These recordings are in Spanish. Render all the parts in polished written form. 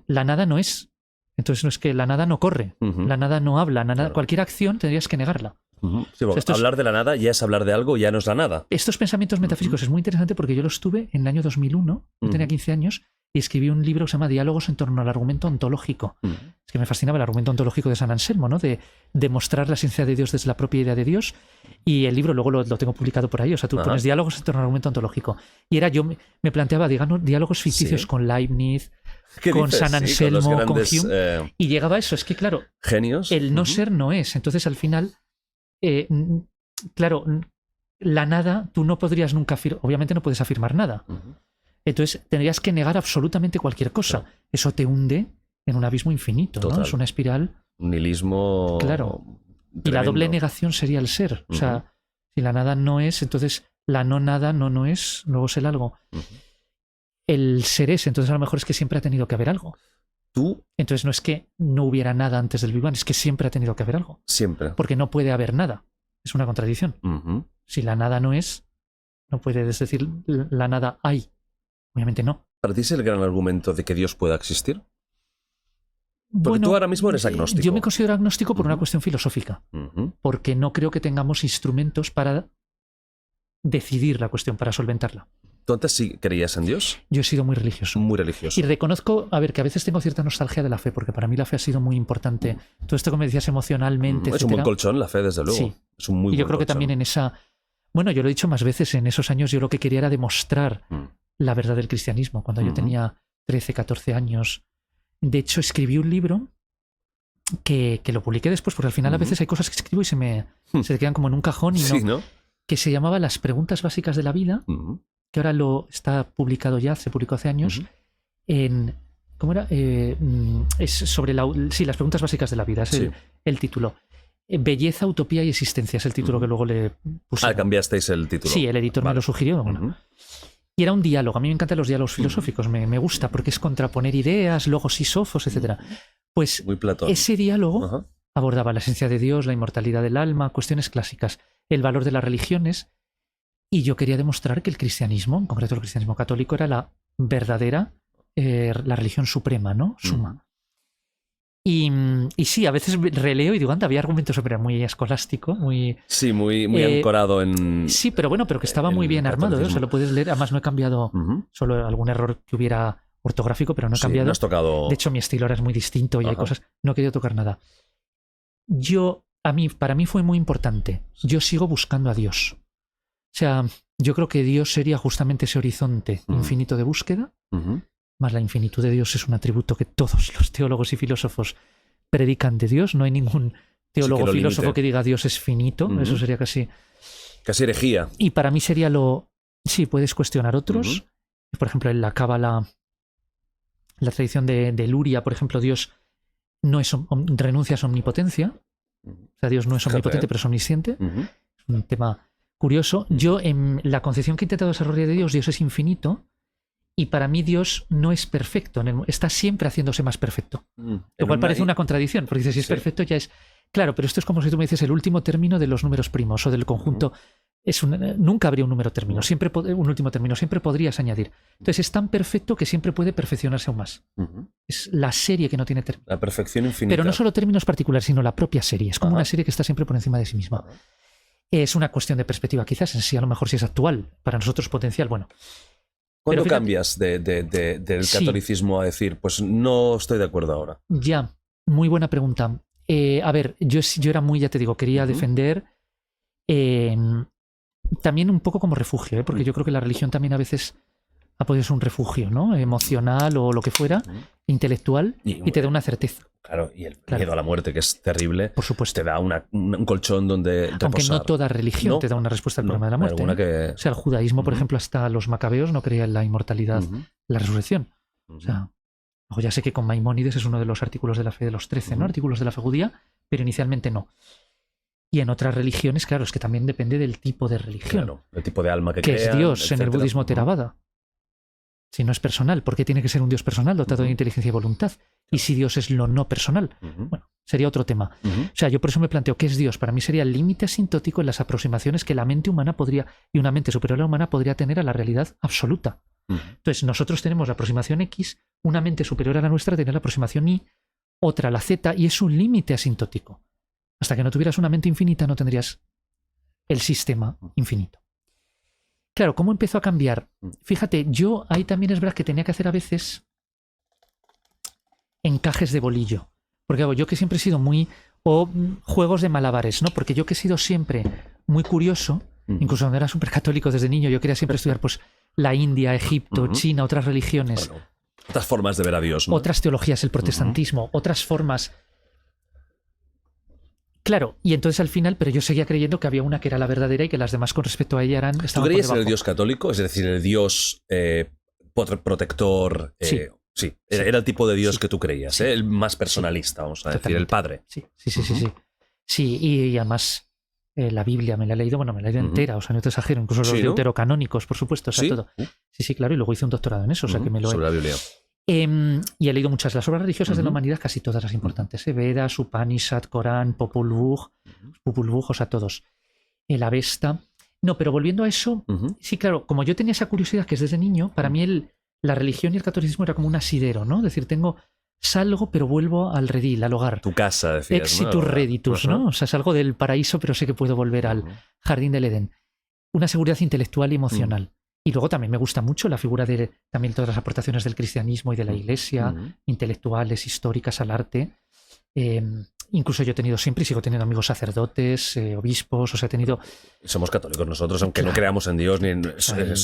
La nada no es. Entonces no es que la nada no corre, la nada no habla, cualquier acción tendrías que negarla. Sí, bueno, hablar de la nada ya es hablar de algo, ya no es la nada. Estos pensamientos metafísicos es muy interesante porque yo los tuve en el año 2001, yo tenía 15 años, y escribí un libro que se llama Diálogos en torno al argumento ontológico. Es que me fascinaba el argumento ontológico de San Anselmo, ¿no? De demostrar la esencia de Dios desde la propia idea de Dios. Y el libro luego lo tengo publicado por ahí. O sea, tú pones diálogos en torno al argumento ontológico. Y yo me planteaba, digamos, diálogos ficticios con Leibniz, con San Anselmo, con Hume. Y llegaba a eso. Es que, claro, genios. El no ser no es. Entonces, al final, claro, la nada, tú no podrías nunca obviamente no puedes afirmar nada. Entonces tendrías que negar absolutamente cualquier cosa. Claro. Eso te hunde en un abismo infinito, ¿no? Es una espiral. Un nihilismo. Claro. Tremendo. Y la doble negación sería el ser. O sea, si la nada no es, entonces la no nada no es, luego es el algo. El ser es, entonces a lo mejor es que siempre ha tenido que haber algo. Tú. Entonces no es que no hubiera nada antes del Big Bang, es que siempre ha tenido que haber algo. Siempre. Porque no puede haber nada. Es una contradicción. Si la nada no es, no puedes decir la nada hay. Obviamente no. ¿Para ti es el gran argumento de que Dios pueda existir? Porque bueno, tú ahora mismo eres agnóstico. Yo me considero agnóstico por una cuestión filosófica. Porque no creo que tengamos instrumentos para decidir la cuestión, para solventarla. ¿Tú antes sí creías en Dios? Yo he sido muy religioso. Muy religioso. Y reconozco, a ver, que a veces tengo cierta nostalgia de la fe, porque para mí la fe ha sido muy importante. Todo esto que me decías emocionalmente, es un buen colchón la fe, desde luego. Sí. Es un muy buen y yo creo que colchón. también en esa... Bueno, yo lo he dicho más veces, en esos años yo lo que quería era demostrar la verdad del cristianismo. Cuando yo tenía 13, 14 años. De hecho, escribí un libro que lo publiqué después, porque al final a veces hay cosas que escribo y se quedan como en un cajón y ¿no? Que se llamaba Las preguntas básicas de la vida, que ahora está publicado ya, se publicó hace años, en... ¿Cómo era? Es sobre las preguntas básicas de la vida, es el título. Belleza, utopía y existencia es el título que luego le puse. Cambiasteis el título. Sí, el editor me lo sugirió. Bueno. Y era un diálogo. A mí me encantan los diálogos filosóficos, me gusta, porque es contraponer ideas, logos y sofos, etc. Pues muy Platón. Ese diálogo abordaba la esencia de Dios, la inmortalidad del alma, cuestiones clásicas, el valor de las religiones, y yo quería demostrar que el cristianismo, en concreto el cristianismo católico, era la verdadera, la religión suprema, ¿no? Suma. Y sí, a veces releo y digo, anda, había argumentos sobre muy escolástico, muy... Sí, muy ancorado en... Sí, pero bueno, pero que estaba muy bien armado, ¿eh? O sea, lo puedes leer, además no he cambiado solo algún error que hubiera ortográfico, pero no he cambiado. No has tocado... De hecho, mi estilo ahora es muy distinto y hay cosas... No he querido tocar nada. Para mí fue muy importante. Yo sigo buscando a Dios. O sea, yo creo que Dios sería justamente ese horizonte infinito de búsqueda, más la infinitud de Dios es un atributo que todos los teólogos y filósofos predican de Dios. No hay ningún teólogo o filósofo que diga Dios es finito. Eso sería casi herejía. Y para mí sería sí, puedes cuestionar otros. Por ejemplo, en la Cábala, la tradición de Luria, por ejemplo, Dios no es renuncia a su omnipotencia. O sea, Dios no es omnipotente, pero es omnisciente. Es un tema curioso. Yo, en la concepción que he intentado desarrollar de Dios es infinito. Y para mí Dios no es perfecto, está siempre haciéndose más perfecto. Lo cual parece una contradicción, porque dices, si es perfecto ya es... Claro, pero esto es como si tú me dices el último término de los números primos o del conjunto. Nunca habría un número término, un último término, siempre podrías añadir. Entonces es tan perfecto que siempre puede perfeccionarse aún más. Es la serie que no tiene término. La perfección infinita. Pero no solo términos particulares, sino la propia serie. Es como una serie que está siempre por encima de sí misma. Es una cuestión de perspectiva, quizás, en sí a lo mejor si es actual, para nosotros potencial, bueno... ¿Cuándo cambias del catolicismo a decir, pues no estoy de acuerdo ahora? Ya, muy buena pregunta. A ver, yo era muy, ya te digo, quería defender también un poco como refugio, porque yo creo que la religión también a veces ha podido ser un refugio, ¿no? Emocional o lo que fuera, intelectual, y te da una certeza. Claro, y el miedo a la muerte, que es terrible, por supuesto, te da un colchón donde reposar. Aunque no toda religión te da una respuesta al problema de la muerte. O sea, el judaísmo, por ejemplo, hasta los macabeos no creía en la inmortalidad, la resurrección. O sea, ya sé que con Maimónides es uno de los artículos de la fe de los 13, ¿no? Artículos de la fe judía, pero inicialmente no. Y en otras religiones, claro, es que también depende del tipo de religión. Claro, el tipo de alma que crean, es Dios, etcétera. En el budismo Theravada. Si no es personal, ¿por qué tiene que ser un Dios personal dotado de inteligencia y voluntad? Y si Dios es lo no personal, bueno, sería otro tema. O sea, yo por eso me planteo qué es Dios. Para mí sería el límite asintótico en las aproximaciones que la mente humana podría, y una mente superior a la humana podría tener a la realidad absoluta. Entonces, nosotros tenemos la aproximación X, una mente superior a la nuestra tiene la aproximación Y, otra la Z, y es un límite asintótico. Hasta que no tuvieras una mente infinita no tendrías el sistema infinito. Claro, ¿cómo empezó a cambiar? Fíjate, yo ahí también es verdad que tenía que hacer a veces encajes de bolillo. Porque yo que siempre he sido muy... o juegos de malabares, ¿no? Porque yo que he sido siempre muy curioso, incluso cuando era súper católico desde niño, yo quería siempre estudiar pues la India, Egipto, China, otras religiones. Bueno, otras formas de ver a Dios, ¿no? Otras teologías, el protestantismo, otras formas. Claro, y entonces al final, pero yo seguía creyendo que había una que era la verdadera y que las demás con respecto a ella eran... ¿Tú creías en el Dios católico? Es decir, el Dios protector... Sí, era el tipo de Dios que tú creías, el más personalista, vamos a decir, el Padre. Sí. Sí, y además la Biblia me la he leído, bueno, me la he leído entera, o sea, no te exagero, incluso los deuterocanónicos, por supuesto, o sea, todo. Sí, claro, y luego hice un doctorado en eso, o sea, que me lo sobre la Biblia. Y he leído muchas las obras religiosas de la humanidad, casi todas las importantes, Vedas, Upanishad, Corán, Popol Vuh, o sea, todos. El Avesta. No, pero volviendo a eso, sí, claro, como yo tenía esa curiosidad que es desde niño, para mí la religión y el catolicismo era como un asidero, ¿no? Es decir, salgo, pero vuelvo al redil, al hogar. Tu casa, decías, Exitus reditus, ¿no? O sea, salgo del paraíso, pero sé que puedo volver al jardín del Edén. Una seguridad intelectual y emocional. Y luego también me gusta mucho la figura de también todas las aportaciones del cristianismo y de la iglesia, intelectuales, históricas al arte. Incluso yo he tenido siempre y sigo teniendo amigos sacerdotes, obispos, o sea, he tenido... Somos católicos nosotros, aunque no creamos en Dios, ni en...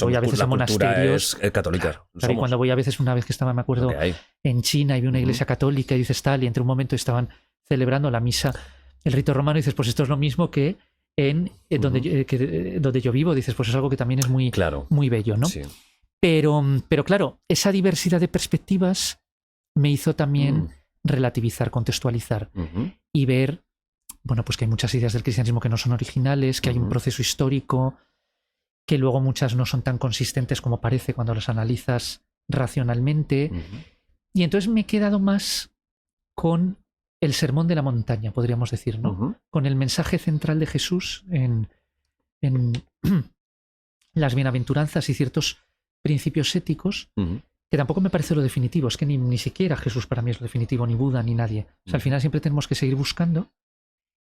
voy a veces a monasterios. Es católica. Claro, y cuando voy a veces, una vez que estaba, me acuerdo, en China y vi una iglesia católica y dices tal, y entre un momento estaban celebrando la misa, el rito romano, y dices, pues esto es lo mismo que donde yo vivo, dices, pues es algo que también es muy, muy bello, ¿no? Sí. Pero claro, esa diversidad de perspectivas me hizo también relativizar, contextualizar y ver, bueno, pues que hay muchas ideas del cristianismo que no son originales, que hay un proceso histórico, que luego muchas no son tan consistentes como parece cuando las analizas racionalmente. Y entonces me he quedado más con el sermón de la montaña, podríamos decir, ¿no? Con el mensaje central de Jesús en las bienaventuranzas y ciertos principios éticos, que tampoco me parece lo definitivo, es que ni siquiera Jesús para mí es lo definitivo, ni Buda, ni nadie. O sea, al final siempre tenemos que seguir buscando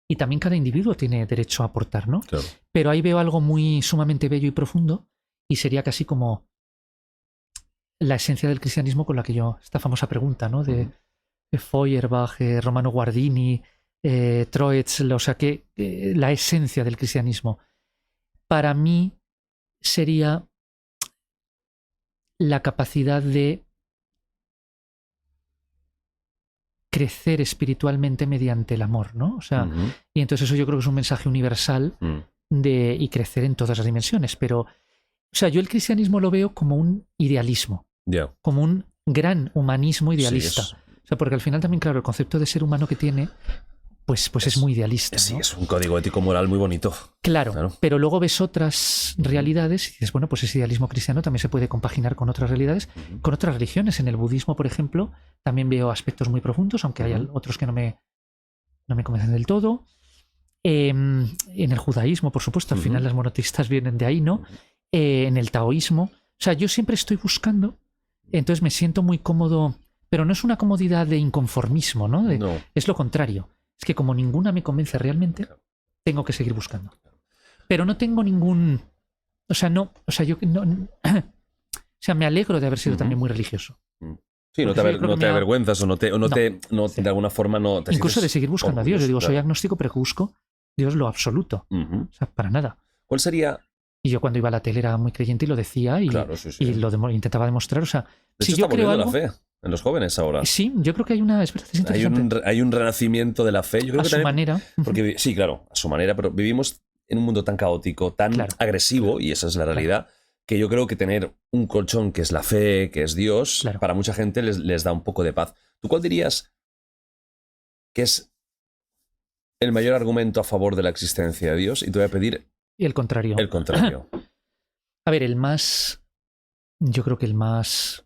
y también cada individuo tiene derecho a aportar, ¿no? Claro. Pero ahí veo algo muy sumamente bello y profundo y sería casi como la esencia del cristianismo con la que esta famosa pregunta, ¿no? De Feuerbach, Romano Guardini, Troetzl, o sea, que la esencia del cristianismo para mí sería la capacidad de crecer espiritualmente mediante el amor, ¿no? O sea, y entonces eso yo creo que es un mensaje universal y crecer en todas las dimensiones. Pero, o sea, yo el cristianismo lo veo como un idealismo, como un gran humanismo idealista. Sí, o sea, porque al final también, claro, el concepto de ser humano que tiene, pues es muy idealista, ¿no? Sí, es un código ético-moral muy bonito. Claro, pero luego ves otras realidades y dices, bueno, pues ese idealismo cristiano también se puede compaginar con otras realidades, con otras religiones. En el budismo, por ejemplo, también veo aspectos muy profundos, aunque hay otros que no me convencen del todo. En el judaísmo, por supuesto, al final las monoteístas vienen de ahí, ¿no? En el taoísmo. O sea, yo siempre estoy buscando, entonces me siento muy cómodo, pero no es una comodidad de inconformismo, ¿no? Es lo contrario. Es que como ninguna me convence realmente, tengo que seguir buscando. Pero no tengo ningún... O sea, yo no... o sea, me alegro de haber sido también muy religioso. Sí, no te avergüenzas o de alguna forma no te incluso de seguir buscando a Dios. Yo digo, claro. soy agnóstico, pero que busco Dios lo absoluto. O sea, para nada. ¿Cuál sería...? Y yo cuando iba a la tele era muy creyente y lo decía y lo intentaba demostrar. O sea, de hecho, si yo está creo volviendo algo, la fe en los jóvenes ahora. Sí, yo creo que hay una... Hay un renacimiento de la fe. Yo creo a que su manera. Porque, sí, claro, a su manera, pero vivimos en un mundo tan caótico, tan agresivo, y esa es la realidad, que yo creo que tener un colchón que es la fe, que es Dios, para mucha gente les da un poco de paz. ¿Tú cuál dirías que es el mayor argumento a favor de la existencia de Dios? Y te voy a pedir... Y el contrario. El contrario. A ver, yo creo que el más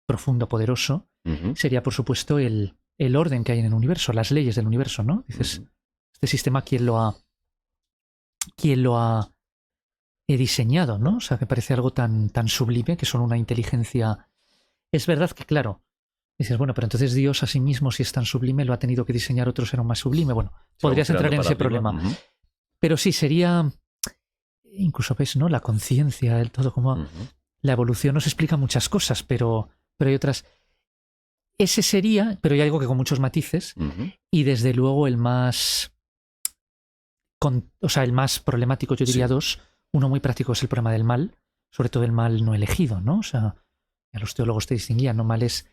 profundo, poderoso, sería, por supuesto, el orden que hay en el universo, las leyes del universo, ¿no? Dices, este sistema, ¿quién lo ha diseñado, ¿no? O sea, que parece algo tan sublime que solo una inteligencia... Es verdad que, claro, dices, bueno, pero entonces Dios a sí mismo, si es tan sublime, lo ha tenido que diseñar otro ser aún más sublime. Bueno, podrías entrar en ese problema. Pero sí, sería... Incluso ves, ¿no? La conciencia, el todo, como... La evolución nos explica muchas cosas, pero hay otras... Ese sería, pero hay algo que con muchos matices, y desde luego el más... el más problemático, yo diría dos. Uno muy práctico es el problema del mal, sobre todo el mal no elegido, ¿no? O sea, a los teólogos te distinguían, ¿no? Males,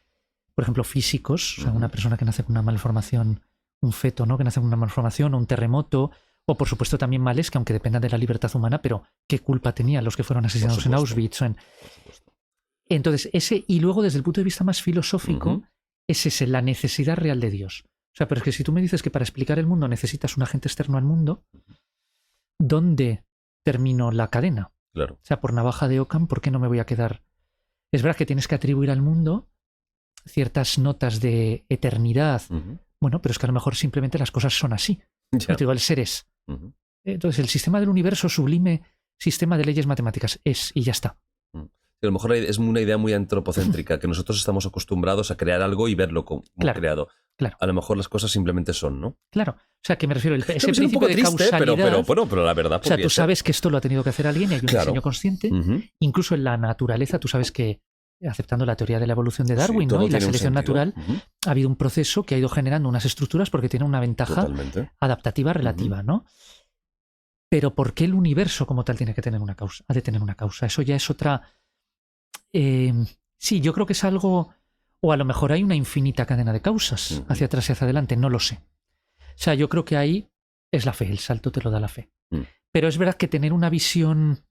por ejemplo, físicos, o sea, una persona que nace con una malformación, un feto, ¿no? Que nace con una malformación o un terremoto, o por supuesto también males que aunque dependan de la libertad humana, pero ¿qué culpa tenían los que fueron asesinados en Auschwitz? Entonces, ese, y luego desde el punto de vista más filosófico, es ese, la necesidad real de Dios. O sea, pero es que si tú me dices que para explicar el mundo necesitas un agente externo al mundo, ¿dónde termino la cadena? Claro. O sea, por navaja de Occam, ¿por qué no me voy a quedar? Es verdad que tienes que atribuir al mundo ciertas notas de eternidad. Bueno, pero es que a lo mejor simplemente las cosas son así. Te digo, el ser es. Entonces, el sistema del universo, sublime sistema de leyes matemáticas, es y ya está. A lo mejor es una idea muy antropocéntrica, que nosotros estamos acostumbrados a crear algo y verlo como creado. Claro. A lo mejor las cosas simplemente son, ¿no? Claro. O sea, que me refiero a ese principio un poco de triste, causalidad. Pero la verdad. O sea, tú sabes que esto lo ha tenido que hacer alguien y hay un diseño consciente. Incluso en la naturaleza, tú sabes que, aceptando la teoría de la evolución de Darwin, ¿no? Y la selección natural, ha habido un proceso que ha ido generando unas estructuras porque tiene una ventaja adaptativa relativa, ¿no? Pero ¿por qué el universo como tal tiene que tener una causa? Ha de tener una causa. Eso ya es otra... sí, yo creo que es algo... O a lo mejor hay una infinita cadena de causas hacia atrás y hacia adelante, no lo sé. O sea, yo creo que ahí es la fe, el salto te lo da la fe. Pero es verdad que tener una visión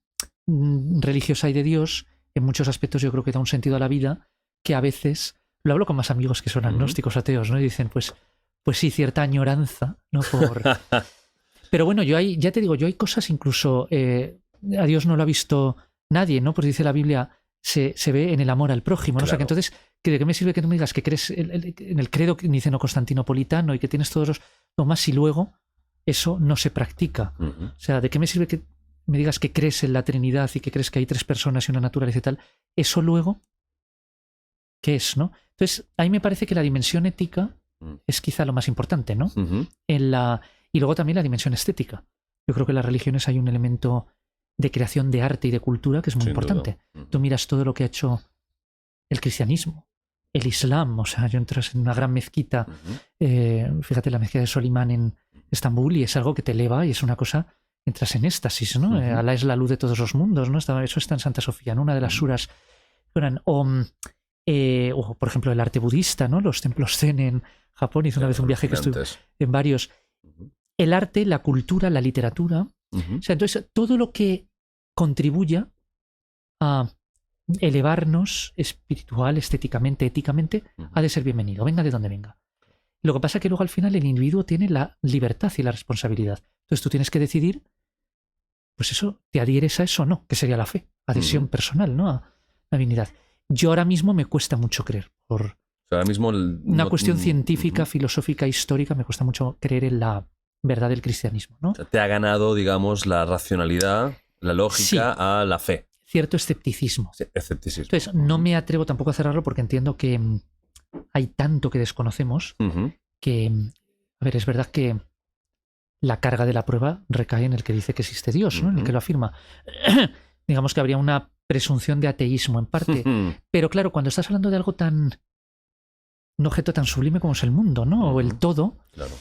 religiosa y de Dios, en muchos aspectos yo creo que da un sentido a la vida que a veces, lo hablo con más amigos que son agnósticos, ateos, ¿no? Y dicen, pues sí, cierta añoranza, ¿no? Pero bueno, ya te digo, yo hay cosas incluso, a Dios no lo ha visto nadie, ¿no? Pues dice la Biblia, se ve en el amor al prójimo, ¿no? Claro. O sea, que entonces, ¿de qué me sirve que tú me digas que crees en el credo niceno-constantinopolitano y que tienes todos los dogmas si luego eso no se practica? O sea, ¿de qué me sirve que me digas que crees en la Trinidad y que crees que hay tres personas y una naturaleza y tal? Eso luego, ¿qué es, no? Entonces, a mí me parece que la dimensión ética es quizá lo más importante, ¿no? Y luego también la dimensión estética. Yo creo que en las religiones hay un elemento de creación de arte y de cultura que es muy importante. Tú miras todo lo que ha hecho el cristianismo, el islam, o sea, yo entras en una gran mezquita, fíjate la mezquita de Solimán en Estambul y es algo que te eleva y es una cosa, entras en éxtasis, ¿no? Alá es la luz de todos los mundos, ¿no? Eso está en Santa Sofía, ¿no? Una de las suras. O, por ejemplo, el arte budista, ¿no? Los templos zen en Japón. Hice una vez un viaje que estuve en varios. El arte, la cultura, la literatura. O sea, entonces, todo lo que contribuya a elevarnos espiritual, estéticamente, éticamente, ha de ser bienvenido, venga de donde venga. Lo que pasa es que luego al final el individuo tiene la libertad y la responsabilidad. Entonces tú tienes que decidir, pues eso, ¿te adhieres a eso o no? Que sería la fe, adhesión personal, ¿no? A la divinidad. Yo ahora mismo me cuesta mucho creer. Por ahora mismo una cuestión científica, filosófica, histórica, me cuesta mucho creer en la verdad del cristianismo, ¿no? O sea, te ha ganado, digamos, la racionalidad, la lógica a la fe. Cierto escepticismo. Sí, escepticismo. Entonces, no me atrevo tampoco a cerrarlo porque entiendo que hay tanto que desconocemos que, a ver, es verdad que la carga de la prueba recae en el que dice que existe Dios, ¿no? En el que lo afirma. Digamos que habría una presunción de ateísmo en parte. Pero claro, cuando estás hablando de algo tan... un objeto tan sublime como es el mundo, ¿no? O el todo. Claro.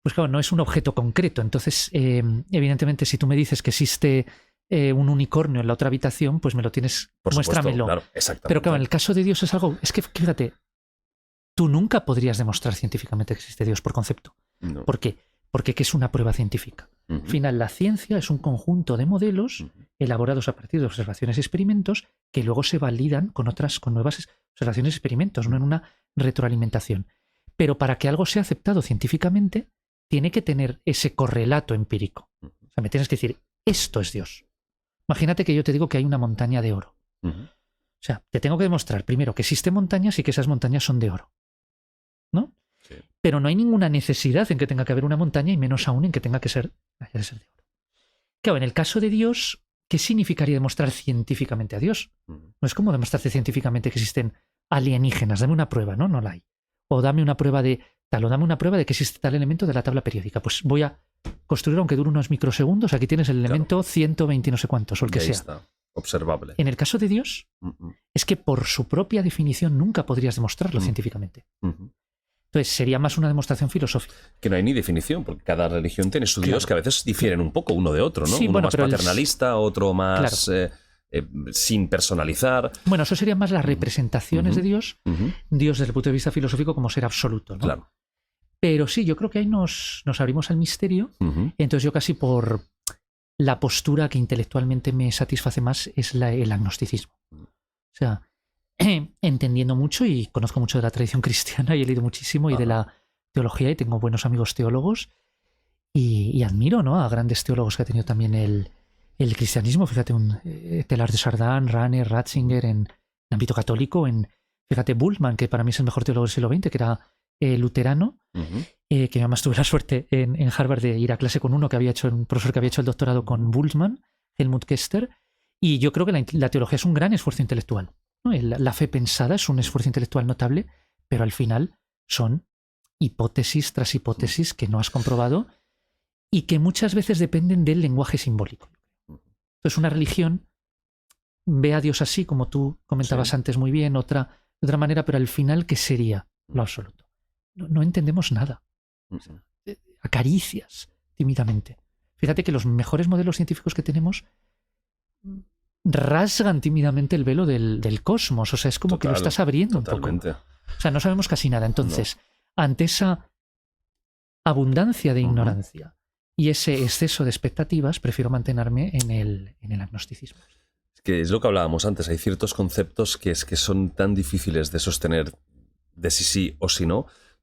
Pues claro, no es un objeto concreto. Entonces, evidentemente, si tú me dices que existe un unicornio en la otra habitación, pues me lo tienes, por muéstramelo. Supuesto, claro, exactamente. Pero claro, en el caso de Dios es algo... Es que, fíjate, tú nunca podrías demostrar científicamente que existe Dios por concepto. No. ¿Por qué? Porque ¿qué es una prueba científica? Al final, la ciencia es un conjunto de modelos elaborados a partir de observaciones y experimentos que luego se validan con nuevas observaciones y experimentos, no en una retroalimentación. Pero para que algo sea aceptado científicamente, tiene que tener ese correlato empírico. O sea, me tienes que decir, esto es Dios. Imagínate que yo te digo que hay una montaña de oro. O sea, te tengo que demostrar primero que existen montañas y que esas montañas son de oro. ¿No? Sí. Pero no hay ninguna necesidad en que tenga que haber una montaña y menos aún en que tenga que ser de oro. Claro, en el caso de Dios, ¿qué significaría demostrar científicamente a Dios? No es como demostrarte científicamente que existen alienígenas. Dame una prueba, ¿no? No la hay. O dame una prueba de tal, o dame una prueba de que existe tal elemento de la tabla periódica. Pues voy a construir, aunque dure unos microsegundos, aquí tienes el elemento 120 y no sé cuántos, o el que sea. Está. Observable. En el caso de Dios, es que por su propia definición nunca podrías demostrarlo científicamente. Entonces sería más una demostración filosófica. Que no hay ni definición, porque cada religión tiene su Dios que a veces difieren un poco uno de otro, ¿no? Sí, uno bueno, más paternalista, otro más sin personalizar. Bueno, eso serían más las representaciones de Dios, Dios desde el punto de vista filosófico como ser absoluto, ¿no? Claro. Pero sí, yo creo que ahí nos abrimos al misterio. Entonces yo casi por la postura que intelectualmente me satisface más es el agnosticismo. O sea, entendiendo mucho y conozco mucho de la tradición cristiana y he leído muchísimo y de la teología y tengo buenos amigos teólogos y admiro, ¿no?, a grandes teólogos que ha tenido también el cristianismo. Fíjate, Teilhard de Chardin, Rahner, Ratzinger en el ámbito católico, fíjate, Bultmann, que para mí es el mejor teólogo del siglo XX, que era luterano, que además tuve la suerte en Harvard de ir a clase con un profesor que había hecho el doctorado con Bultmann, Helmut Kester, y yo creo que la teología es un gran esfuerzo intelectual, ¿no? La fe pensada es un esfuerzo intelectual notable, pero al final son hipótesis tras hipótesis que no has comprobado y que muchas veces dependen del lenguaje simbólico. Entonces una religión ve a Dios así, como tú comentabas antes muy bien, de otra manera, pero al final, ¿qué sería lo absoluto? No entendemos nada. Acaricias tímidamente. Fíjate que los mejores modelos científicos que tenemos rasgan tímidamente el velo del cosmos. O sea, es como que lo estás abriendo totalmente. Un poco. O sea, no sabemos casi nada. Entonces, ante esa abundancia de ignorancia y ese exceso de expectativas, prefiero mantenerme en el agnosticismo. Que es lo que hablábamos antes. Hay ciertos conceptos que son tan difíciles de sostener de sí o sí no,